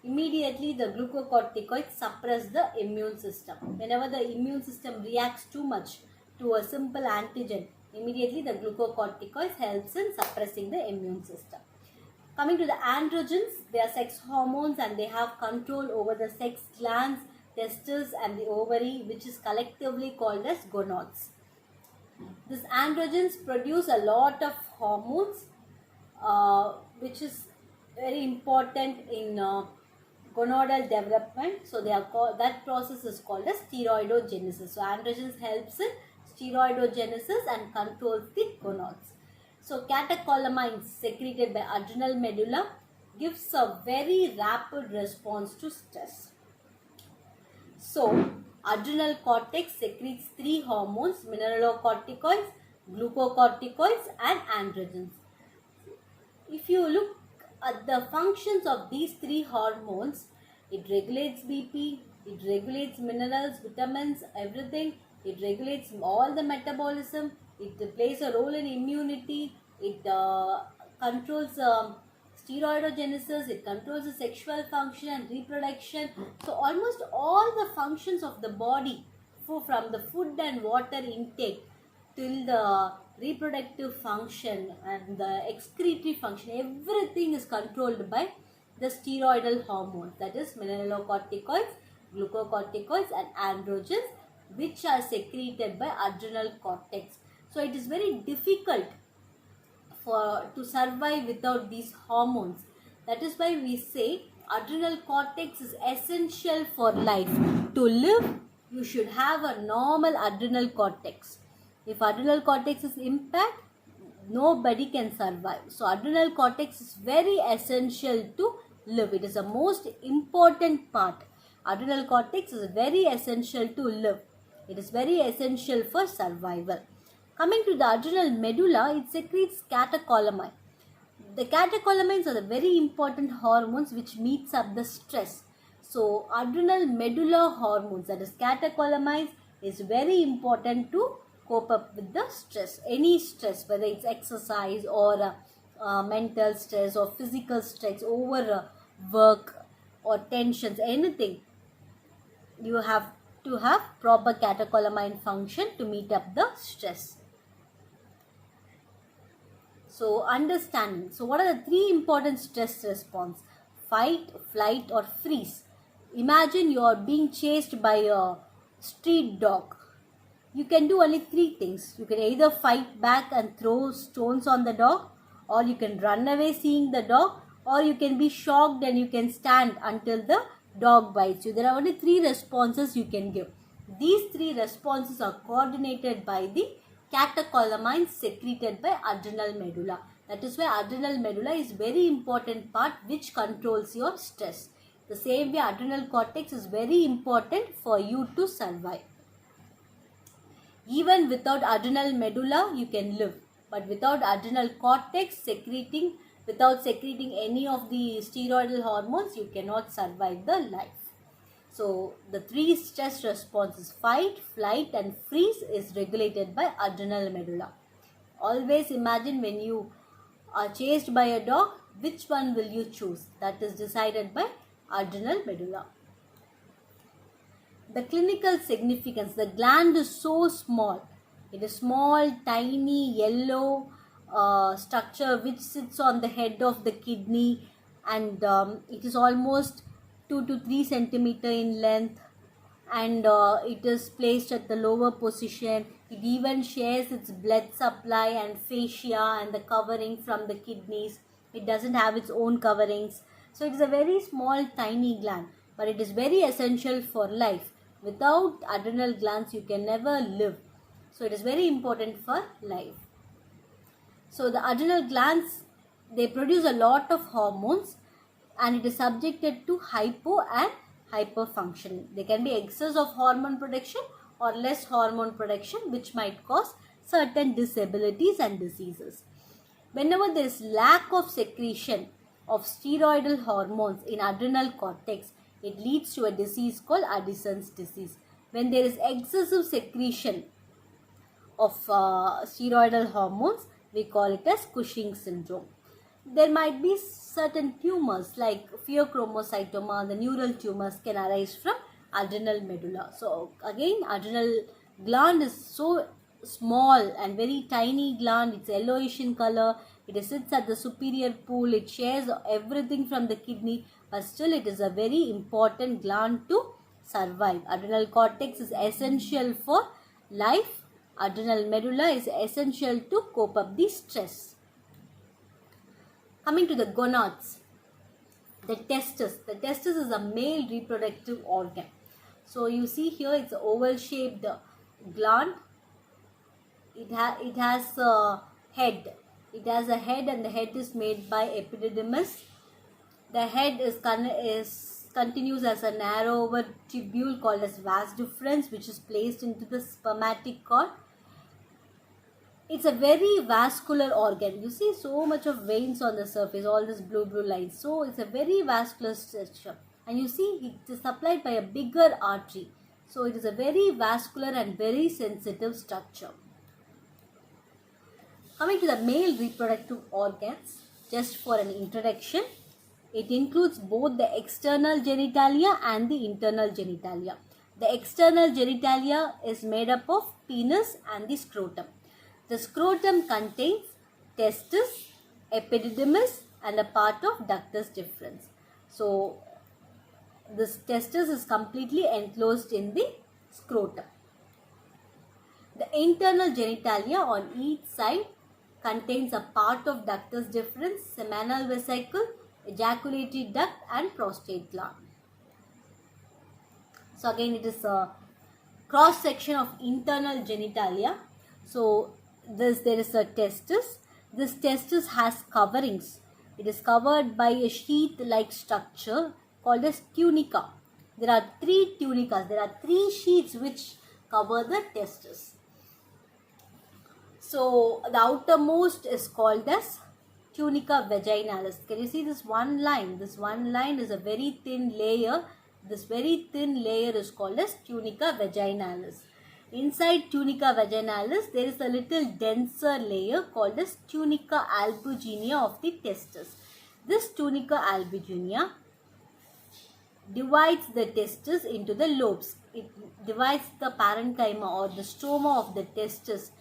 immediately the glucocorticoids suppress the immune system. Whenever the immune system reacts too much to a simple antigen, immediately the glucocorticoids helps in suppressing the immune system. Coming to the androgens, they are sex hormones and they have control over the sex glands, testes and the ovary, which is collectively called as gonads. These androgens produce a lot of hormones which is very important in gonadal development. So they are called, that process is called as steroidogenesis. So androgens helps in steroidogenesis and controls the gonads. So catecholamines secreted by adrenal medulla gives a very rapid response to stress. So adrenal cortex secretes three hormones: mineralocorticoids, glucocorticoids and androgens. If you look at the functions of these three hormones, it regulates BP, it regulates minerals, vitamins, everything. It regulates all the metabolism. It plays a role in immunity. It controls steroidogenesis. It controls the sexual function and reproduction. So almost all the functions of the body, from the food and water intake till the reproductive function and the excretory function, everything is controlled by the steroidal hormones, that is mineralocorticoids, glucocorticoids and androgens, which are secreted by adrenal cortex. So it is very difficult to survive without these hormones. That is why we say adrenal cortex is essential for life. To live, you should have a normal adrenal cortex. If adrenal cortex is impaired, nobody can survive. So adrenal cortex is very essential to live. It is the most important part. Adrenal cortex is very essential to live. It is very essential for survival. Coming to the adrenal medulla, it secretes catecholamine. The catecholamines are the very important hormones which meets up the stress. So adrenal medulla hormones, that is catecholamines, is very important to cope up with the stress. Any stress, whether it's exercise or mental stress or physical stress over work or tensions, anything, you have to have proper catecholamine function to meet up the stress. So understanding. So what are the three important stress response? Fight, flight or freeze. Imagine you are being chased by a street dog. You can do only three things. You can either fight back and throw stones on the dog, or you can run away seeing the dog, or you can be shocked and you can stand until the dog bites you. There are only three responses you can give. These three responses are coordinated by the catecholamines secreted by adrenal medulla. That is why adrenal medulla is very important part which controls your stress. The same way adrenal cortex is very important for you to survive. Even without adrenal medulla you can live, but without adrenal cortex without secreting any of the steroidal hormones, you cannot survive the life. So the three stress responses, fight, flight and freeze, is regulated by adrenal medulla. Always imagine when you are chased by a dog, Which one will you choose? That is decided by adrenal medulla. The clinical significance, the gland is so small. It is small, tiny, yellow structure which sits on the head of the kidney, and it is almost 2 to 3 centimeter in length, and it is placed at the lower position. It even shares its blood supply and fascia and the covering from the kidneys. It doesn't have its own coverings. So it is a very small, tiny gland, but it is very essential for life. Without adrenal glands, you can never live. So it is very important for life. So the adrenal glands, they produce a lot of hormones, and it is subjected to hypo and hyperfunctioning. There can be excess of hormone production or less hormone production, which might cause certain disabilities and diseases. Whenever there is lack of secretion of steroidal hormones in adrenal cortex, it leads to a disease called Addison's disease. When there is excessive secretion of steroidal hormones, we call it as Cushing syndrome. There might be certain tumors like pheochromocytoma, the neural tumors can arise from adrenal medulla. So again, adrenal gland is so small and very tiny gland. It's yellowish in color. It sits at the superior pool. It shares everything from the kidney, but still it is a very important gland to survive. Adrenal cortex is essential for life. Adrenal medulla is essential to cope up the stress. Coming to the gonads, the testis. The testis is a male reproductive organ. So you see here, it's an oval shaped gland. It has a head. It has a head, and the head is made by epididymis. The head continues as a narrower tubule called as vas deferens, which is placed into the spermatic cord. It's a very vascular organ. You see so much of veins on the surface, all this blue lines. So it's a very vascular structure. And you see it is supplied by a bigger artery. So it is a very vascular and very sensitive structure. Coming to the male reproductive organs, just for an introduction, it includes both the external genitalia and the internal genitalia. The external genitalia is made up of penis and the scrotum. The scrotum contains testis, epididymis, and a part of ductus deferens. So this testis is completely enclosed in the scrotum. The internal genitalia on each side contains a part of ductus deferens, seminal vesicle, ejaculatory duct, and prostate gland. So again, it is a cross section of internal genitalia. So there is a testis. This testis has coverings. It is covered by a sheath-like structure called as tunica. There are 3 tunicas. There are 3 sheaths which cover the testis. So the outermost is called as tunica vaginalis. Can you see this one line? This one line is a very thin layer. This very thin layer is called as tunica vaginalis. Inside tunica vaginalis, there is a little denser layer called as tunica albuginea of the testis. This tunica albuginea divides the testis into the lobes. It divides the parenchyma or the stroma of the testis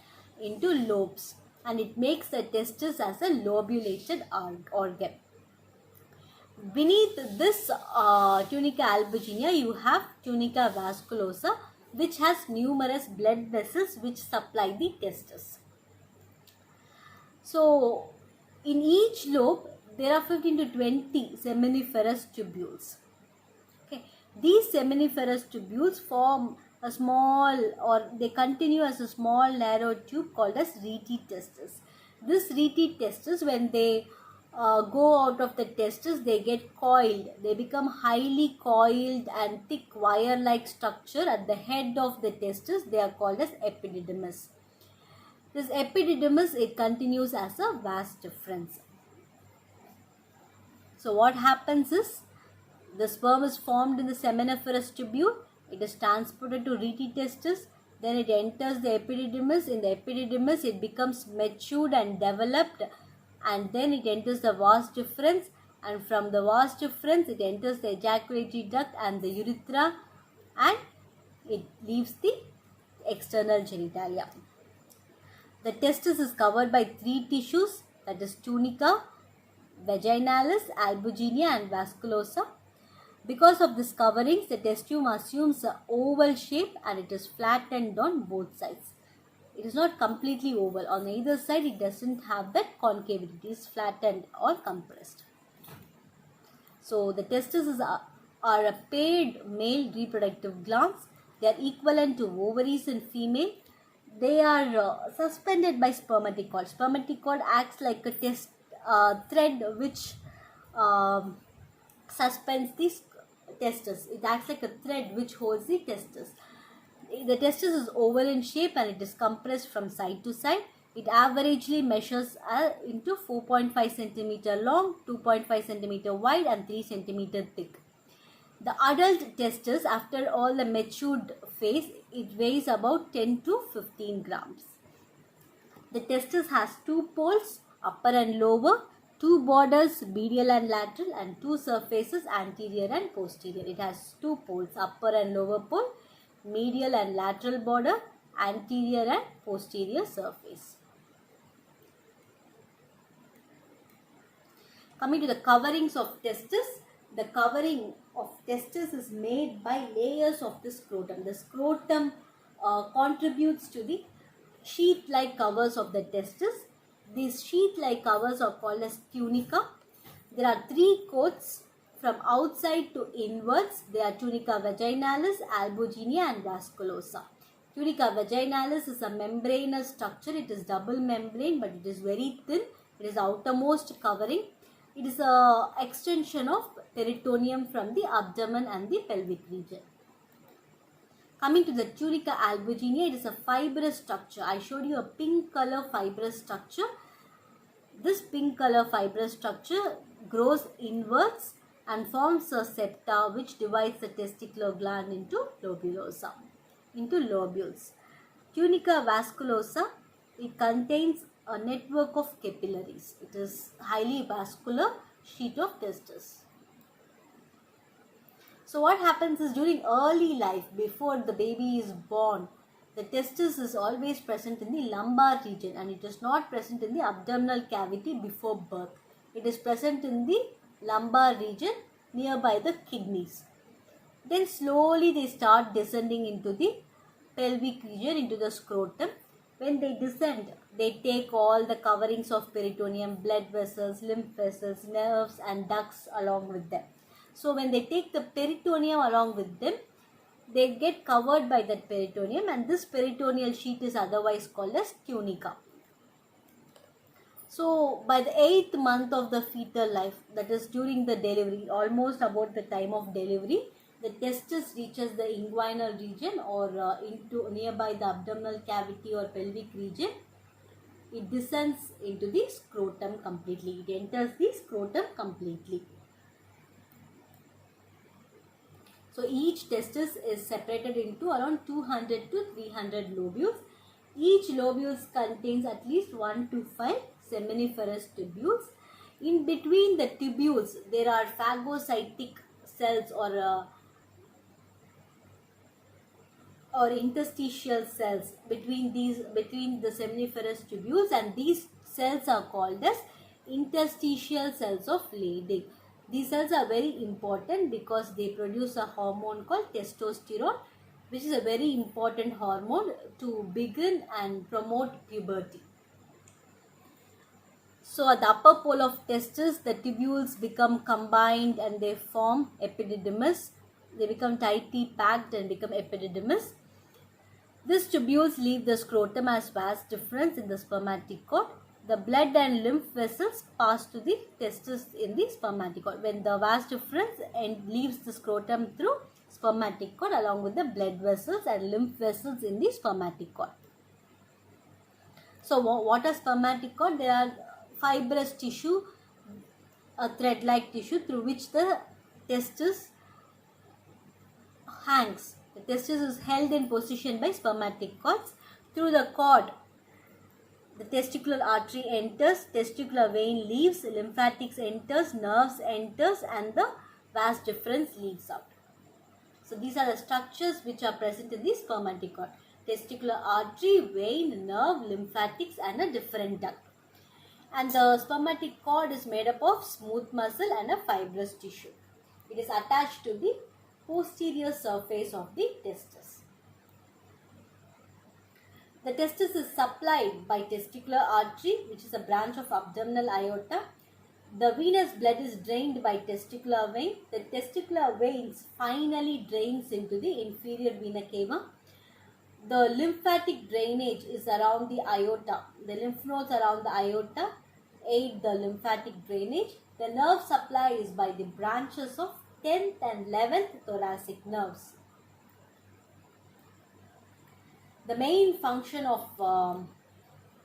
into lobes, and it makes the testis as a lobulated organ. Beneath this tunica albuginea, you have tunica vasculosa, which has numerous blood vessels which supply the testis. So in each lobe, there are 15 to 20 seminiferous tubules. Okay. These seminiferous tubules form a small, or they continue as a small narrow tube called as rete testis. This rete testis, when they go out of the testis, they get coiled. They become highly coiled and thick wire-like structure at the head of the testis. They are called as epididymis. This epididymis, it continues as a vas deferens. So what happens is, the sperm is formed in the seminiferous tubule. It is transported to rete testis. Then it enters the epididymis. In the epididymis, it becomes matured and developed and then it enters the vas deferens, and from the vas deferens it enters the ejaculatory duct and the urethra, and it leaves the external genitalia. The testis is covered by three tissues, that is tunica, vaginalis, albuginea and vasculosa. Because of this coverings, the testium assumes an oval shape and it is flattened on both sides. It is not completely oval. On either side, it doesn't have that concavity. It is flattened or compressed. So, the testes are a paired male reproductive glands. They are equivalent to ovaries in female. They are suspended by spermatic cord. Spermatic cord acts like a thread which suspends the testis. It acts like a thread which holds the testis. The testis is oval in shape and it is compressed from side to side. It averagely measures into 4.5 centimeter long, 2.5 centimeter wide and 3 centimeter thick. The adult testis, after all the matured phase, it weighs about 10 to 15 grams. The testis has two poles, upper and lower, two borders, medial and lateral, and two surfaces, anterior and posterior. It has two poles, upper and lower pole, medial and lateral border, anterior and posterior surface. Coming to the coverings of testis, the covering of testis is made by layers of the scrotum. The scrotum contributes to the sheath-like covers of the testis. These sheath-like covers are called as tunica. There are three coats from outside to inwards. They are tunica vaginalis, albuginea and vasculosa. Tunica vaginalis is a membranous structure. It is double membrane but it is very thin. It is outermost covering. It is an extension of peritoneum from the abdomen and the pelvic region. Coming to the tunica albuginea, it is a fibrous structure. I showed you a pink color fibrous structure. This pink color fibrous structure grows inwards and forms a septa which divides the testicular gland into lobules. Tunica vasculosa, it contains a network of capillaries. It is highly vascular sheet of testis. So what happens is during early life, before the baby is born, the testis is always present in the lumbar region and it is not present in the abdominal cavity before birth. It is present in the lumbar region nearby the kidneys. Then slowly they start descending into the pelvic region, into the scrotum. When they descend, they take all the coverings of peritoneum, blood vessels, lymph vessels, nerves and ducts along with them. So when they take the peritoneum along with them, they get covered by that peritoneum and this peritoneal sheet is otherwise called as tunica. So by the 8th month of the fetal life, that is during the delivery, almost about the time of delivery, the testis reaches the inguinal region or into nearby the abdominal cavity or pelvic region. It descends into the scrotum completely. It enters the scrotum completely. So each testis is separated into around 200 to 300 lobules. Each lobules contains at least 1 to 5 seminiferous tubules. In between the tubules, there are phagocytic cells or interstitial cells between the seminiferous tubules, and these cells are called as interstitial cells of Leydig. These cells are very important because they produce a hormone called testosterone, which is a very important hormone to begin and promote puberty. So at the upper pole of testis, the tubules become combined and they form epididymis. They become tightly packed and become epididymis. These tubules leave the scrotum as vas deferens in the spermatic cord. The blood and lymph vessels pass to the testis in the spermatic cord. When the vas deferens leaves the scrotum through spermatic cord along with the blood vessels and lymph vessels in the spermatic cord. So what are spermatic cord? They are fibrous tissue, a thread-like tissue through which the testis hangs. The testis is held in position by spermatic cords. Through the cord, The testicular artery enters, testicular vein leaves, lymphatics enters, nerves enters, and the vas deferens leaves out. So these are the structures which are present in the spermatic cord. Testicular artery, vein, nerve, lymphatics, and a deferent duct. And the spermatic cord is made up of smooth muscle and a fibrous tissue. It is attached to the posterior surface of the testis. The testis is supplied by testicular artery, which is a branch of abdominal aorta. The venous blood is drained by testicular vein. The testicular veins finally drains into the inferior vena cava. The lymphatic drainage is around the aorta. The lymph nodes around the aorta aid the lymphatic drainage. The nerve supply is by the branches of 10th and 11th thoracic nerves. The main function of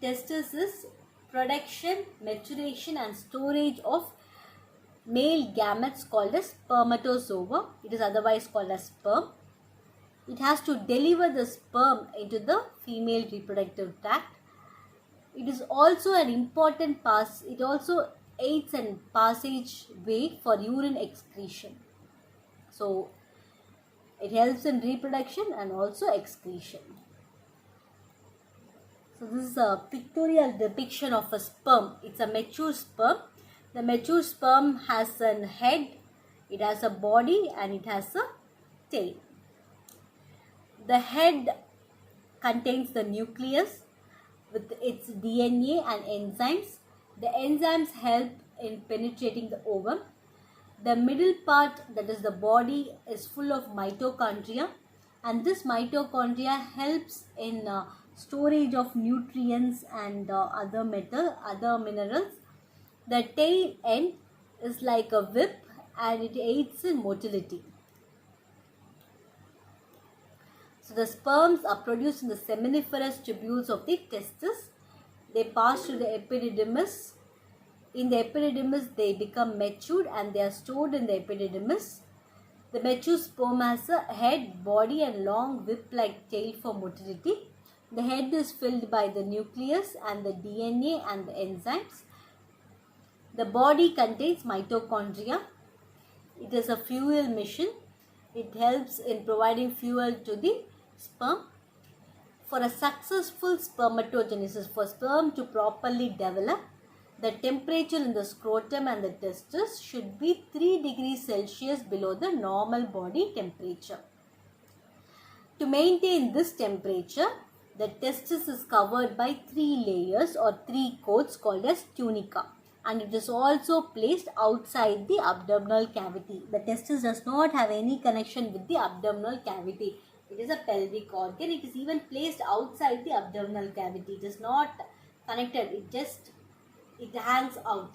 testis is production, maturation and storage of male gametes called as spermatozoa. It is otherwise called as sperm. It has to deliver the sperm into the female reproductive tract. It is also an important it also aids in passageway for urine excretion. So it helps in reproduction and also excretion. So this is a pictorial depiction of a sperm. It's a mature sperm. The mature sperm has a head, it has a body, and it has a tail. The head contains the nucleus with its DNA and enzymes. The enzymes help in penetrating the ovum. The middle part, that is the body, is full of mitochondria, and this mitochondria helps in storage of nutrients and other minerals. The tail end is like a whip and it aids in motility. So the sperms are produced in the seminiferous tubules of the testis. They pass through the epididymis. In the epididymis, they become matured and they are stored in the epididymis. The mature sperm has a head, body and long whip-like tail for motility. The head is filled by the nucleus and the DNA and the enzymes. The body contains mitochondria. It is a fuel machine. It helps in providing fuel to the sperm. For a successful spermatogenesis, for sperm to properly develop, the temperature in the scrotum and the testis should be 3 degrees Celsius below the normal body temperature. To maintain this temperature, the testis is covered by 3 layers or 3 coats called as tunica, and it is also placed outside the abdominal cavity. The testis does not have any connection with the abdominal cavity. It is a pelvic organ. It is even placed outside the abdominal cavity. It is not connected. It hangs out.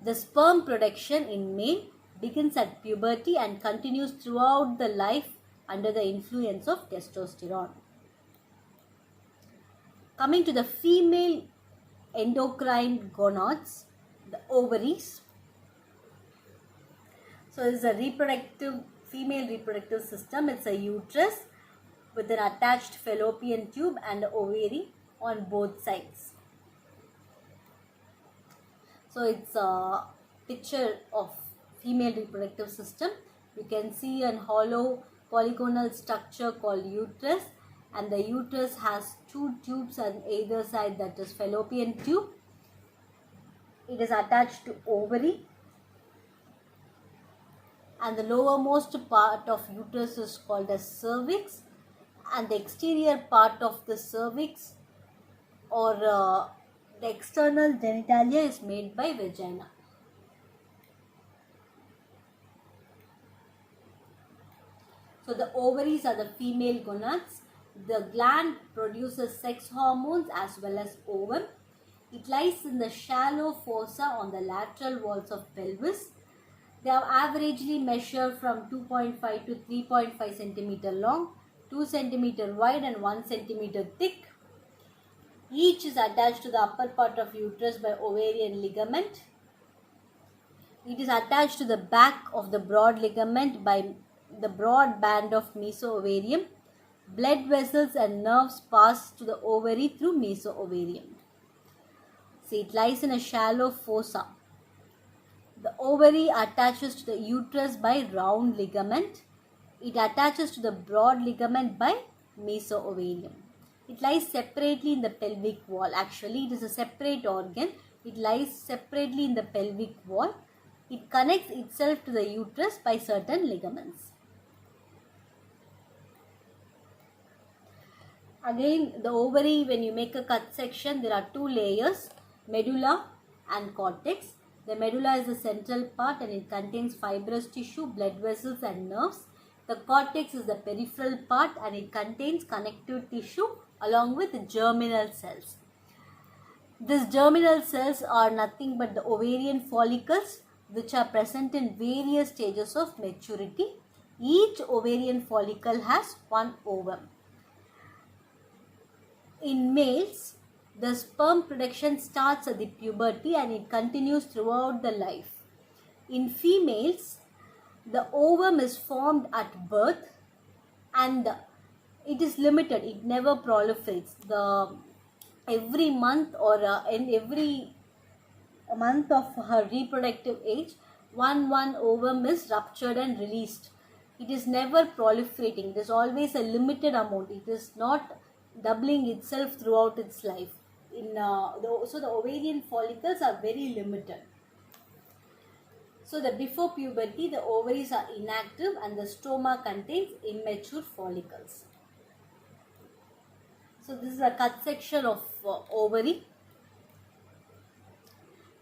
The sperm production in male begins at puberty and continues throughout the life under the influence of testosterone. Coming to the female endocrine gonads, the ovaries. So it is a female reproductive system. It's a uterus with an attached fallopian tube and ovary on both sides. So it's a picture of female reproductive system. You can see an hollow polygonal structure called uterus, and the uterus has 2 tubes on either side, that is fallopian tube. It is attached to ovary, and the lowermost part of uterus is called as cervix, and the exterior part of the cervix or the external genitalia is made by vagina. So the ovaries are the female gonads. The gland produces sex hormones as well as ovum. It lies in the shallow fossa on the lateral walls of pelvis. They are averagely measured from 2.5 to 3.5 centimeter long, 2 centimeter wide and 1 centimeter thick. Each is attached to the upper part of uterus by ovarian ligament. It is attached to the back of the broad ligament by the broad band of mesoovarium. Blood vessels and nerves pass to the ovary through meso-ovarium. See, it lies in a shallow fossa. The ovary attaches to the uterus by round ligament. It attaches to the broad ligament by meso-ovarium. It lies separately in the pelvic wall. Actually, it is a separate organ. It lies separately in the pelvic wall. It connects itself to the uterus by certain ligaments. Again, the ovary, when you make a cut section, there are two layers, medulla and cortex. The medulla is the central part and it contains fibrous tissue, blood vessels and nerves. The cortex is the peripheral part and it contains connective tissue along with germinal cells. These germinal cells are nothing but the ovarian follicles which are present in various stages of maturity. Each ovarian follicle has one ovum. In males, the sperm production starts at the puberty and it continues throughout the life. In females, the ovum is formed at birth and it is limited. It never proliferates. Every month or in every month of her reproductive age, one ovum is ruptured and released. It is never proliferating. It is always a limited amount. It is not doubling itself throughout its life. So the ovarian follicles are very limited. So that before puberty, the ovaries are inactive and the stoma contains immature follicles. So this is a cut section of ovary.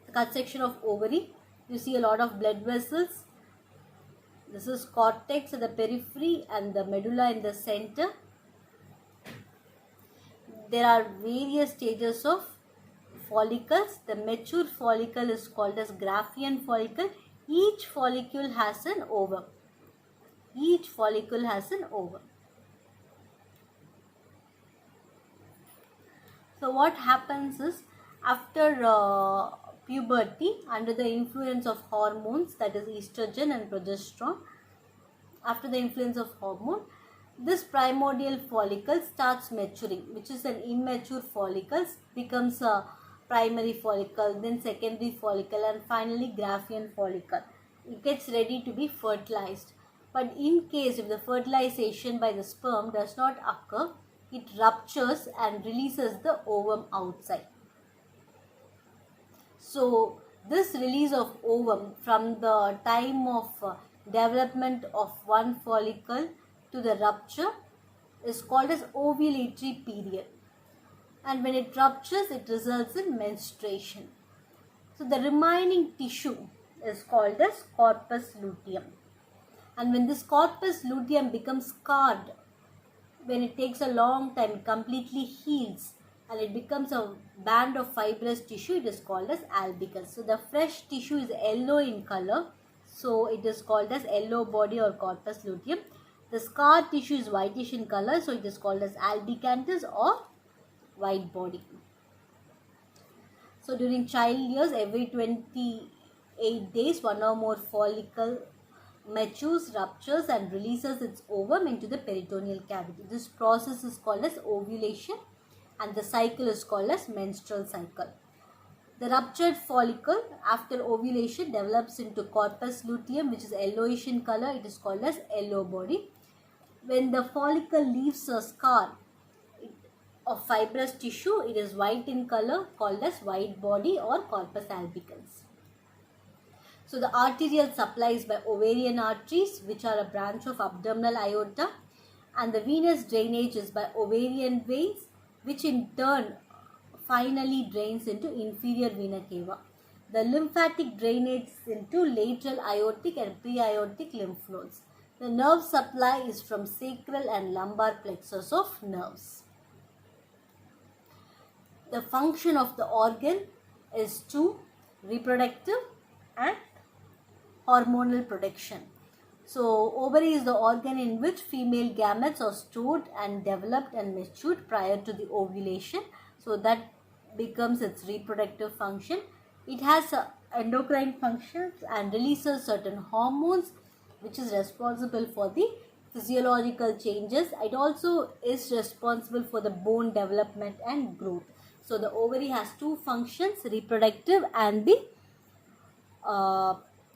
The cut section of ovary. You see a lot of blood vessels. This is cortex at the periphery and the medulla in the center. There are various stages of follicles. The mature follicle is called as Graafian follicle. Each follicle has an ovum. Each follicle has an ovum. So what happens is, after puberty, under the influence of hormones, that is estrogen and progesterone, after the influence of hormone, this primordial follicle starts maturing, which is an immature follicle, becomes a primary follicle, then secondary follicle, and finally Graafian follicle. It gets ready to be fertilized. But in case if the fertilization by the sperm does not occur, it ruptures and releases the ovum outside. So this release of ovum from the time of development of one follicle to the rupture is called as ovulatory period. And when it ruptures, it results in menstruation. So the remaining tissue is called as corpus luteum. And when this corpus luteum becomes scarred, when it takes a long time, it completely heals and it becomes a band of fibrous tissue, it is called as albicus. So the fresh tissue is yellow in color, so it is called as yellow body or corpus luteum. The scarred tissue is whitish in color, so it is called as albicanthus or white body. So during child years, every 28 days, one or more follicle matures, ruptures and releases its ovum into the peritoneal cavity. This process is called as ovulation and the cycle is called as menstrual cycle. The ruptured follicle after ovulation develops into corpus luteum, which is yellowish in color. It is called as yellow body. When the follicle leaves a scar of fibrous tissue, it is white in color, called as white body or corpus albicans. So the arterial supplies by ovarian arteries, which are a branch of abdominal aorta, and the venous drainage is by ovarian veins, which in turn finally drains into inferior vena cava. The lymphatic drainage is into lateral aortic and pre-aortic lymph nodes. The nerve supply is from sacral and lumbar plexus of nerves. The function of the organ is to reproductive and hormonal production. So ovary is the organ in which female gametes are stored and developed and matured prior to the ovulation. So that becomes its reproductive function. It has endocrine functions and releases certain hormones which is responsible for the physiological changes. It also is responsible for the bone development and growth. So the ovary has two functions, reproductive and the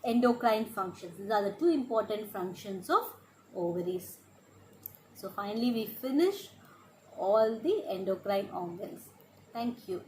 endocrine functions. These are the two important functions of ovaries. So finally we finish all the endocrine organs. Thank you.